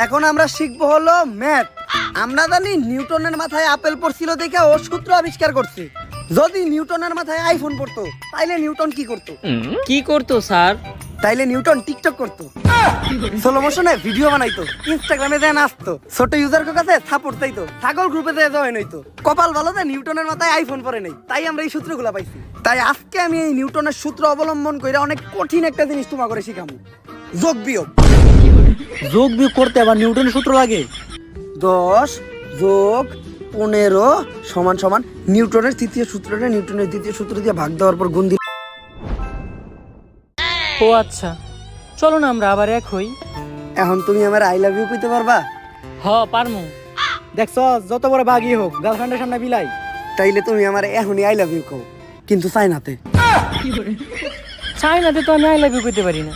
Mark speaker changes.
Speaker 1: এখন আমরা শিখবো হলো ম্যাথ। আমরা জানি নিউটনের মাথায় আপেল পড়ছিল দেখে ও সূত্র আবিষ্কার করছে। যদি নিউটনের মাথায় আইফোন পড়তো তাইলে নিউটন কি করতো?
Speaker 2: কি করতো স্যার?
Speaker 1: তাইলে নিউটন টিকটক করতো, স্লো মোশনে ভিডিও বানাইতো, ইনস্টাগ্রামে দেন আসতো, ছোট ইউজার কাছে সাপোর্ট চাইতো, ছাগল গ্রুপে দেয় জয়েন হইতো। কপাল ভালো যে নিউটনের মাথায় আইফোন পড়ে নাই, তাই আমরা এই সূত্রগুলো পাইছি। তাই আজকে আমি এই নিউটনের সূত্র অবলম্বন করে অনেক কঠিন একটা জিনিস তোমার করে শিখামু, যোগ বিয়োগ।
Speaker 3: যোগ বিয়োগ করতে আবার নিউটনের সূত্র লাগে?
Speaker 1: 10 যোগ 15 সমান সমান নিউটনের তৃতীয় সূত্রটা নিউটনের দ্বিতীয় সূত্র দিয়ে ভাগ দেওয়ার পর গুণ দিলে।
Speaker 2: ও আচ্ছা, চলো না আমরা আবার এক হই।
Speaker 1: এখন তুমি আমার আই লাভ ইউ কইতে পারবা?
Speaker 2: হ পারমু।
Speaker 3: দেখছ, যত বড় বাগই হোক গার্লফ্রেন্ডের সামনে বিলাই।
Speaker 1: তাইলে তুমি আমার এখনই আই লাভ ইউ কও, কিন্তু চাইনাতে।
Speaker 2: চাইনাতে তো আমি আই লাভ ইউ করতে পারি না।